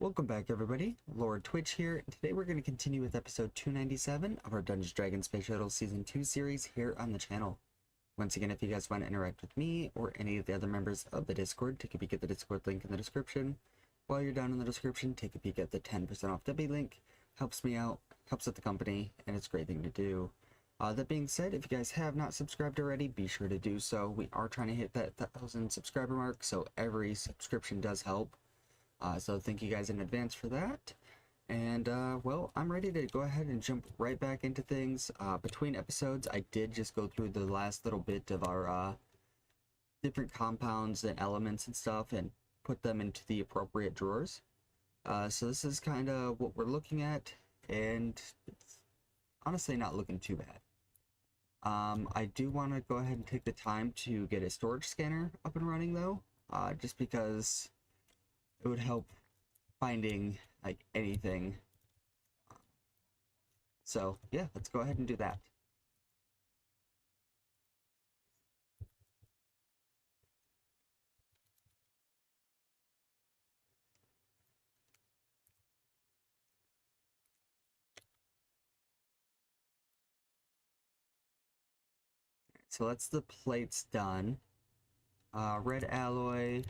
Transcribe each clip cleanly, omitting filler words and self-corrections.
Welcome back everybody, Lord Twitch here, and today we're going to continue with episode 297 of our Dungeons & Dragons Space Shuttles Season 2 series here on the channel. Once again, if you guys want to interact with me or any of the other members of the Discord, take a peek at the Discord link in the description. While you're down in the description, take a peek at the 10% off W link. Helps me out, helps with the company, and it's a great thing to do. That being said, if you guys have not subscribed already, be sure to do so. We are trying to hit that 1,000 subscriber mark, so every subscription does help. So thank you guys in advance for that. And, well, I'm ready to go ahead and jump right back into things. Between episodes, I did just go through the last little bit of our different compounds and elements and stuff and put them into the appropriate drawers. So this is kind of what we're looking at, and it's honestly not looking too bad. I do want to go ahead and take the time to get a storage scanner up and running, though, just because it would help finding like anything. So yeah, let's go ahead and do that. So that's the plates done. Red alloy.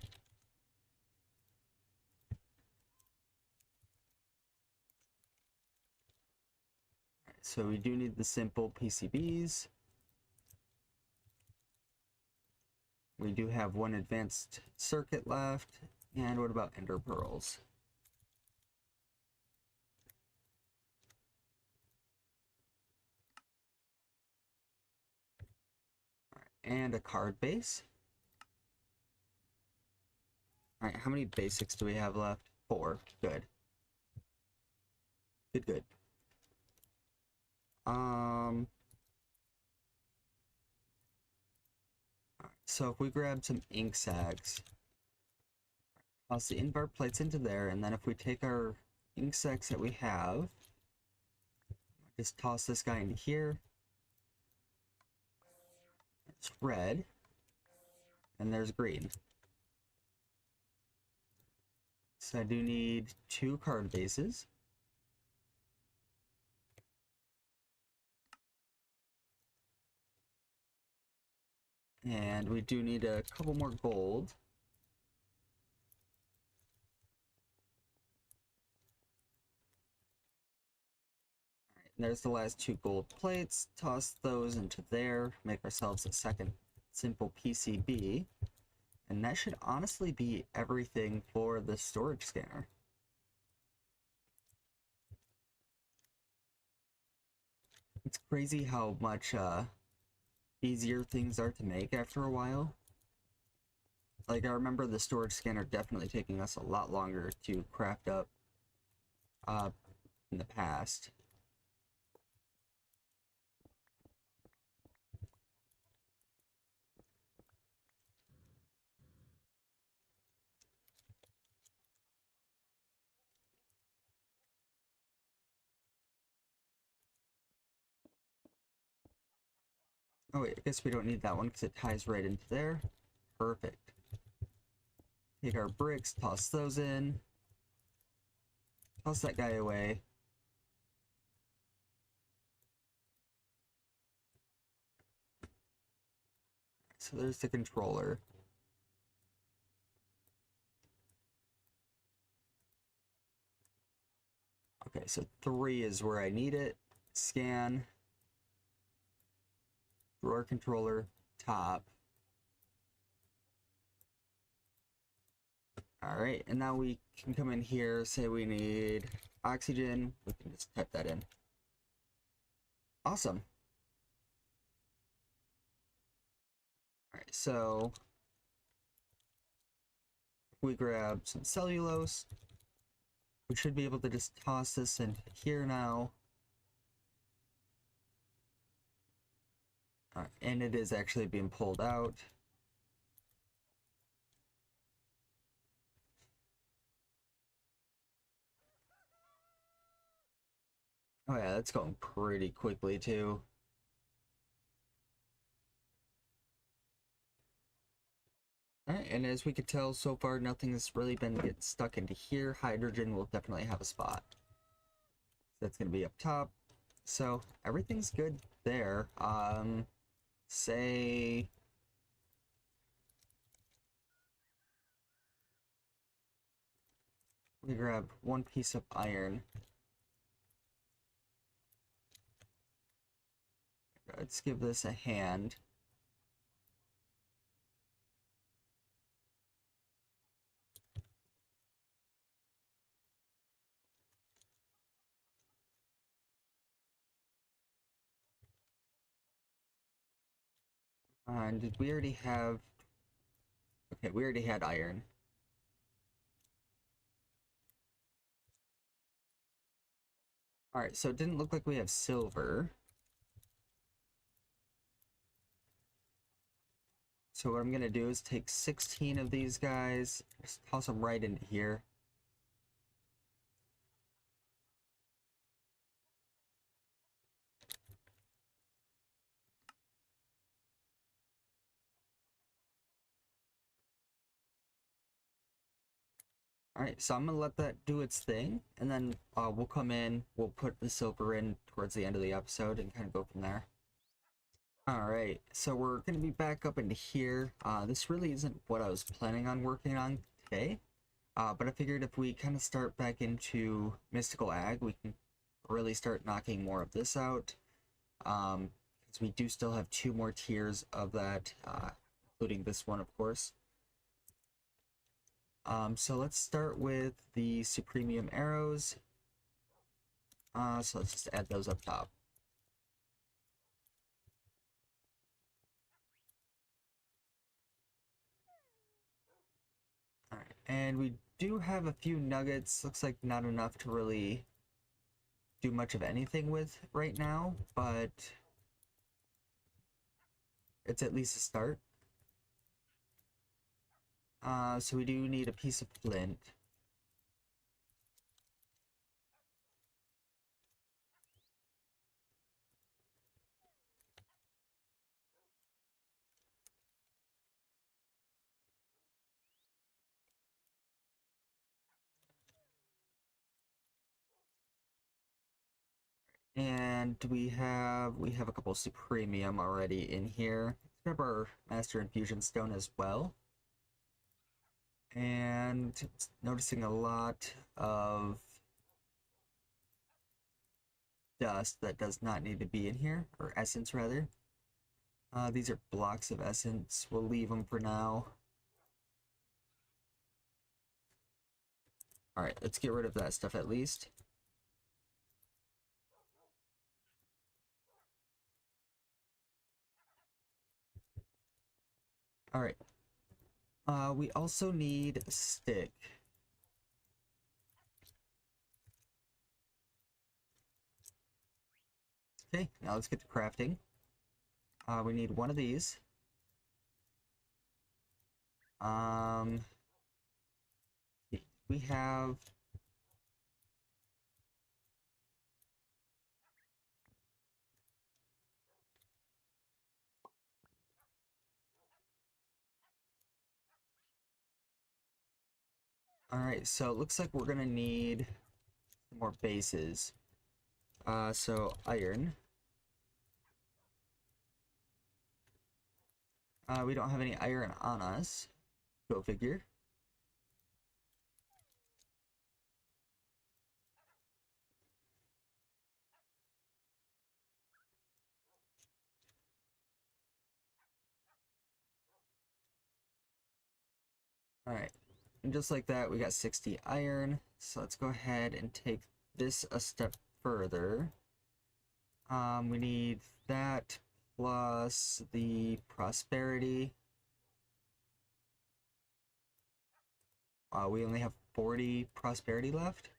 So we do need the simple PCBs. We do have one advanced circuit left. And what about ender pearls? And a card base. Alright, how many basics do we have left? 4. Good. Good. So if we grab some ink sacs, toss the invert plates into there, and then if we take our ink sacs that we have, just toss this guy into here. It's red, and there's green. So I do need 2 card bases. And we do need a couple more gold. Alright, and there's the last 2 gold plates. Toss those into there. Make ourselves a second simple PCB. And that should honestly be everything for the storage scanner. It's crazy how much easier things are to make after a while. Like, I remember the storage scanner definitely taking us a lot longer to craft up in the past. Oh wait, I guess we don't need that one because it ties right into there. Perfect. Take our bricks, toss those in. Toss that guy away. So there's the controller. Okay, so 3 is where I need it. Scan. Drawer controller, top. Alright, and now we can come in here, say we need oxygen. We can just type that in. Awesome. Alright, so if we grab some cellulose, we should be able to just toss this in here now. Alright, and it is actually being pulled out. Oh yeah, that's going pretty quickly too. Alright, and as we could tell so far, nothing's really been getting stuck into here. Hydrogen will definitely have a spot. That's going to be up top. So everything's good there. Say we grab one piece of iron. Let's give this a hand. And did we already have... Okay, we already had iron. Alright, so it didn't look like we have silver. So what I'm going to do is take 16 of these guys, just toss them right into here. Alright, so I'm going to let that do its thing, and then we'll come in, we'll put the silver in towards the end of the episode and kind of go from there. Alright, so we're going to be back up into here. This really isn't what I was planning on working on today, but I figured if we kind of start back into Mystical Ag, we can really start knocking more of this out, because we do still have 2 more tiers of that, including this one, of course. So let's start with the Supremium arrows. So let's just add those up top. Alright, and we do have a few nuggets. Looks like not enough to really do much of anything with right now, but it's at least a start. So we do need a piece of flint. And we have a couple Supremium already in here. Let's grab our Master Infusion Stone as well. And noticing a lot of dust that does not need to be in here, or essence rather. These are blocks of essence. We'll leave them for now. Alright, let's get rid of that stuff at least. Alright. We also need a stick. Okay, now let's get to crafting. We need one of these. We have... Alright, so it looks like we're gonna need some more bases. So iron. We don't have any iron on us. Go figure. Alright, and just like that, we got 60 iron. So let's go ahead and take this a step further. We need that plus the prosperity. We only have 40 prosperity left.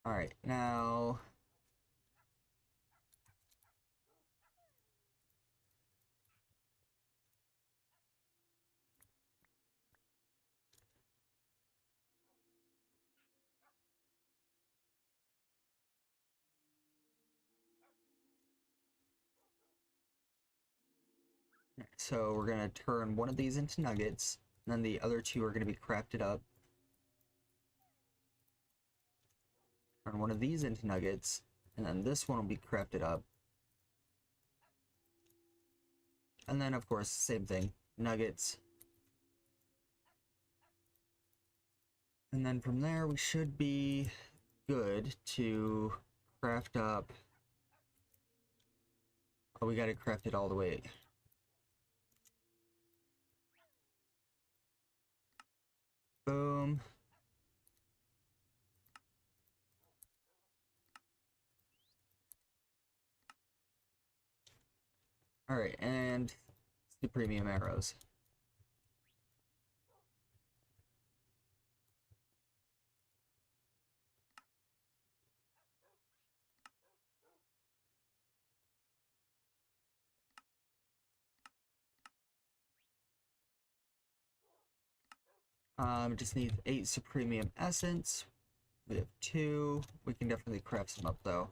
Alright, now... So we're going to turn one of these into nuggets, and then the other two are going to be crafted up. Turn one of these into nuggets, and then this one will be crafted up. And then, of course, same thing, nuggets. And then from there, we should be good to craft up. Oh, we gotta craft it all the way. Boom. Alright, and the premium arrows. Just need 8 supremium essence. We have 2. We can definitely craft some up though.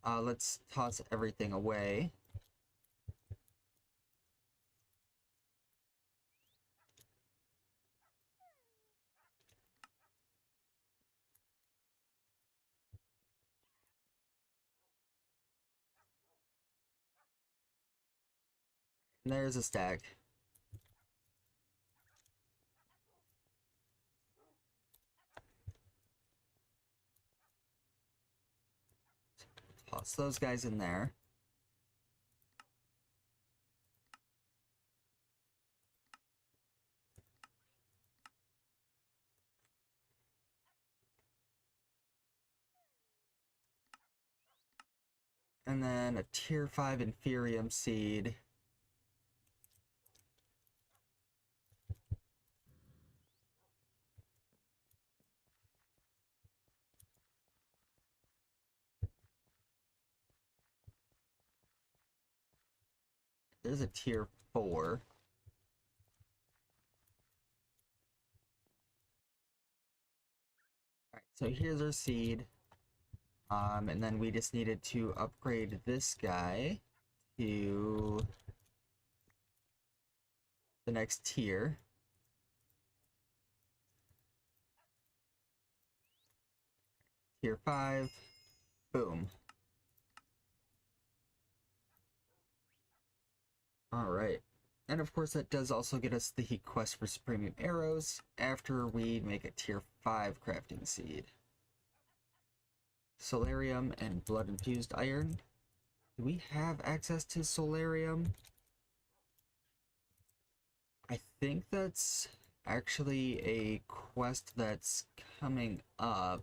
Let's toss everything away. And there's a stack. Toss those guys in there. And then a tier 5 inferium seed. There's a tier 4. Alright, so here's our seed. And then we just needed to upgrade this guy to the next tier. Tier 5. Boom. Alright. And of course that does also get us the quest for premium arrows after we make a tier 5 crafting seed. Solarium and blood infused iron. Do we have access to solarium? I think that's actually a quest that's coming up.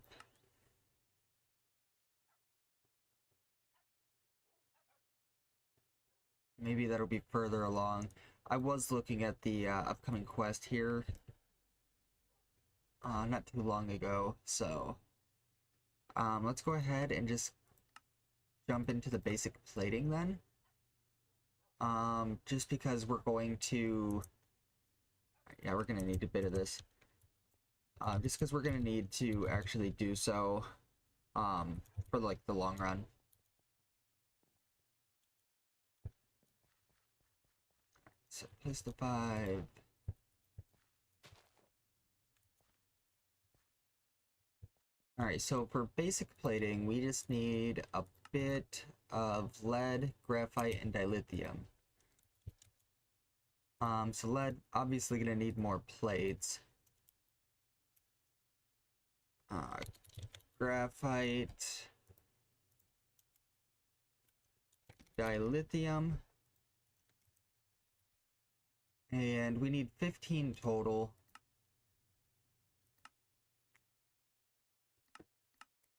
Maybe that'll be further along. I was looking at the upcoming quest here not too long ago, so let's go ahead and just jump into the basic plating then. Just because we're going to... Yeah, we're going to need a bit of this. Just because we're going to need to actually do so for like the long run. So, place the 5. Alright, so for basic plating, we just need a bit of lead, graphite, and dilithium. So lead, obviously gonna need more plates. Graphite, dilithium, and we need 15 total.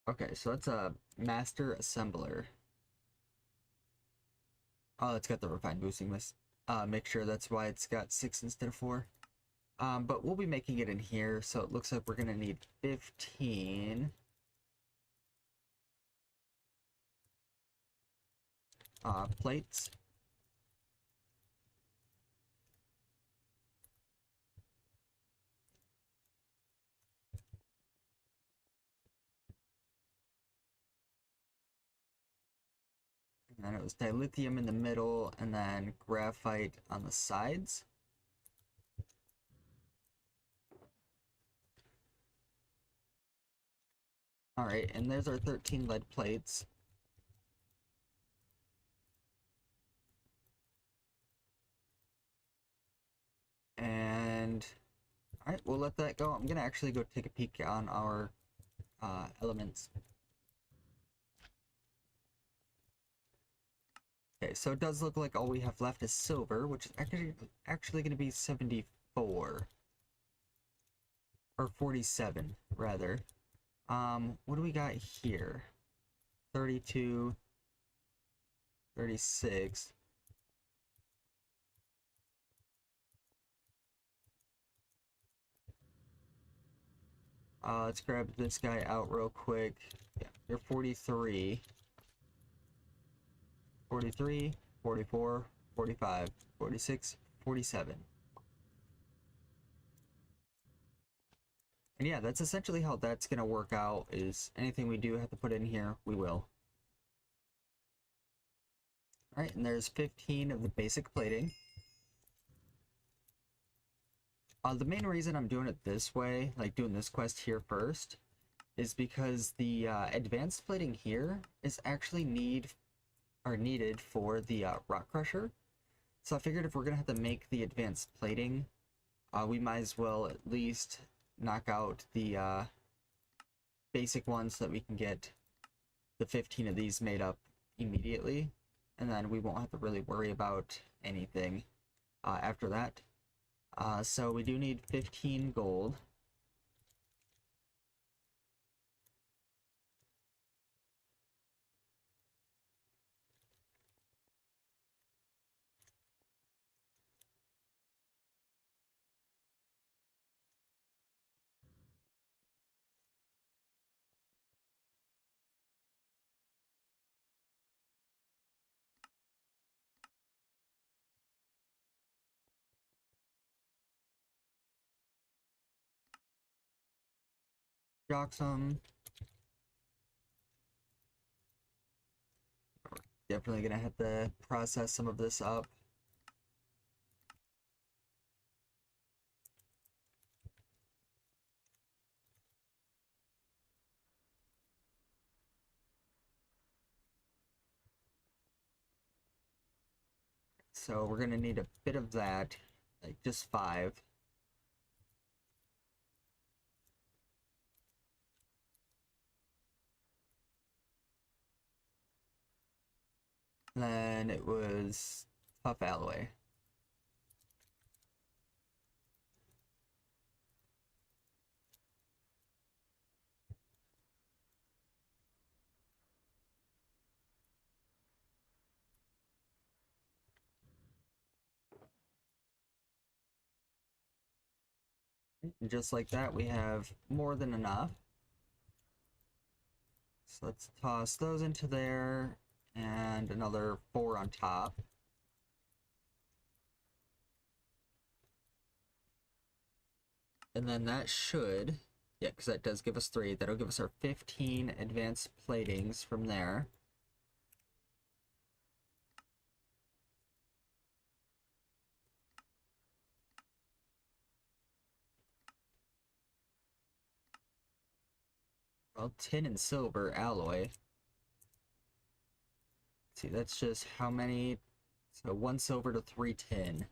Okay, so that's a master assembler. Oh, it's got the refined boosting mixture. That's why it's got 6 instead of 4. But we'll be making it in here, so it looks like we're gonna need 15 plates. And it was dilithium in the middle, and then graphite on the sides. Alright, and there's our 13 lead plates. And alright, we'll let that go. I'm gonna actually go take a peek on our elements. Okay, so it does look like all we have left is silver, which is actually going to be 74. Or 47, rather. What do we got here? 32, 36. Let's grab this guy out real quick. Yeah, you're 43. 43, 44, 45, 46, 47. And yeah, that's essentially how that's going to work out, is anything we do have to put in here, we will. Alright, and there's 15 of the basic plating. The main reason I'm doing it this way, like doing this quest here first, is because the advanced plating here is actually needed for the rock crusher. So I figured if we're gonna have to make the advanced plating, we might as well at least knock out the basic ones so that we can get the 15 of these made up immediately, and then we won't have to really worry about anything after that. So we do need 15 gold. Joxum. Definitely gonna have to process some of this up. So we're gonna need a bit of that, like just 5. Then it was tough alloy. And just like that, we have more than enough. So let's toss those into there, and another 4 on top. And then that should, yeah, because that does give us 3. That'll give us our 15 advanced platings from there. Well, tin and silver alloy. Let's see, that's just how many? So 1 silver to 3 tin.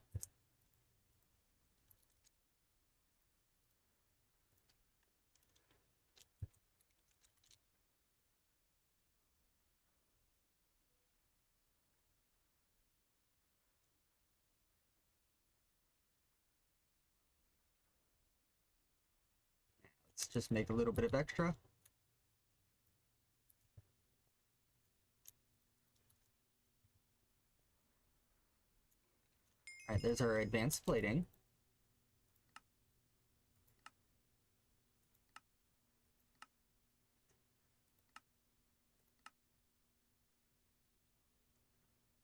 Let's just make a little bit of extra. Alright, there's our advanced plating.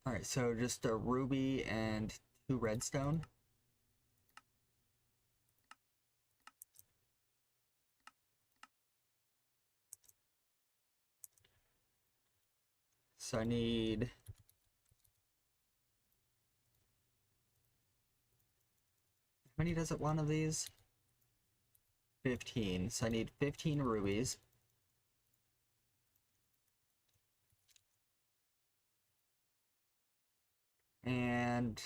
Alright, so just a ruby and 2 redstone. So I need many does it want of these? 15. So I need 15 rubies. And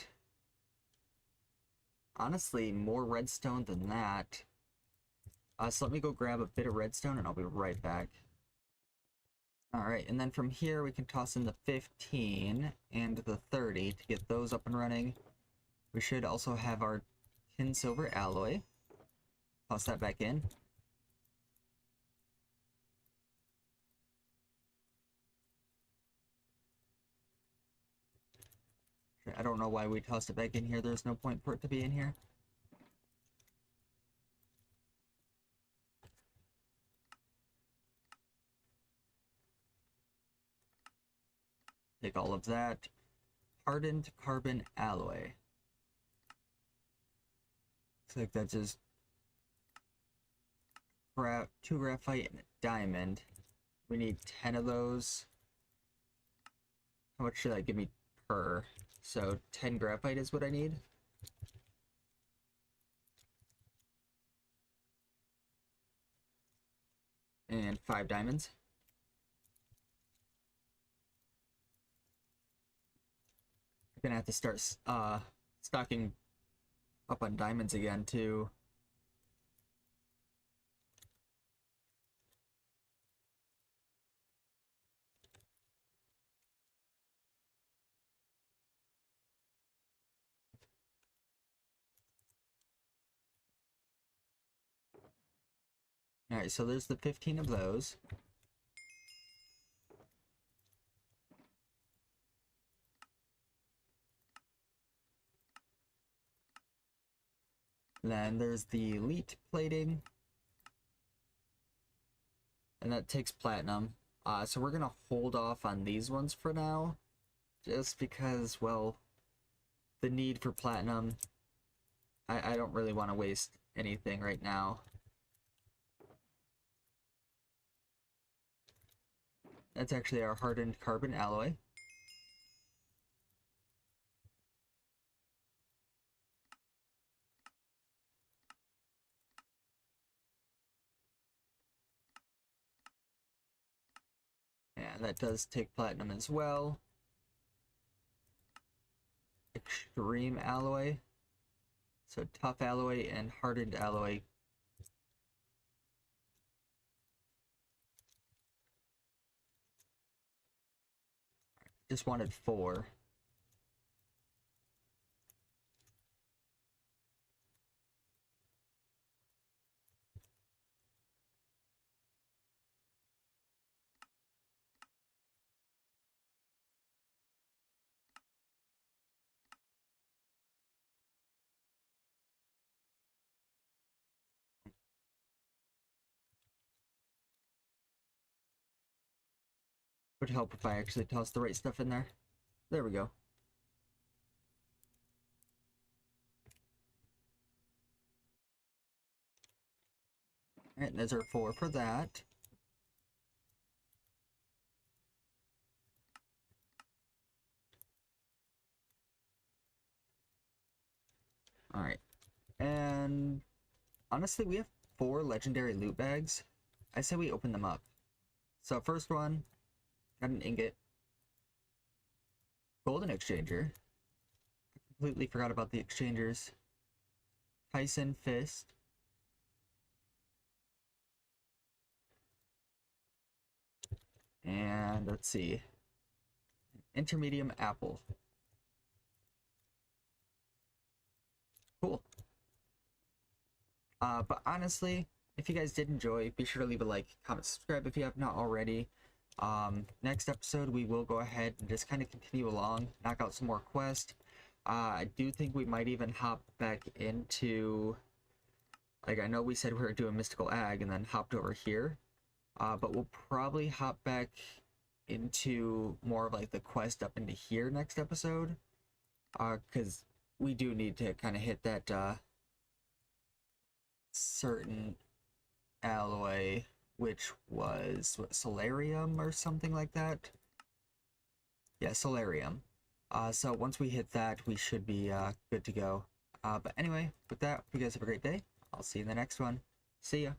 honestly, more redstone than that. So let me go grab a bit of redstone and I'll be right back. Alright, and then from here we can toss in the 15 and the 30 to get those up and running. We should also have our tin silver alloy. Toss that back in. I don't know why we tossed it back in here. There's no point for it to be in here. Take all of that. Hardened carbon alloy. Looks like that's just 2 graphite and a diamond. We need 10 of those. How much should that give me per? So 10 graphite is what I need. And 5 diamonds. I'm gonna have to start stocking up on diamonds again too. Alright, so there's the 15 of those. Then there's the elite plating. And that takes platinum. So we're gonna hold off on these ones for now. Just because, well, the need for platinum, I don't really want to waste anything right now. That's actually our hardened carbon alloy. And that does take platinum as well. Extreme alloy. So tough alloy and hardened alloy. Just wanted 4. Would help if I actually tossed the right stuff in there. There we go. Alright, there's our 4 for that. Alright. And honestly, we have 4 legendary loot bags. I say we open them up. So first one, got an ingot. Golden exchanger. I completely forgot about the exchangers. Tyson fist. And let's see. Intermedium apple. Cool. But honestly, if you guys did enjoy, be sure to leave a like, comment, subscribe if you have not already. Next episode, we will go ahead and just kind of continue along, knock out some more quests. I do think we might even hop back into, like, I know we said we were doing Mystical Ag and then hopped over here. But we'll probably hop back into more of like the quest up into here next episode. Because we do need to kind of hit that certain alloy, which was what, solarium or something like that. Yeah, solarium. So once we hit that, we should be good to go. But anyway, with that, you guys have a great day. I'll see you in the next one. See ya.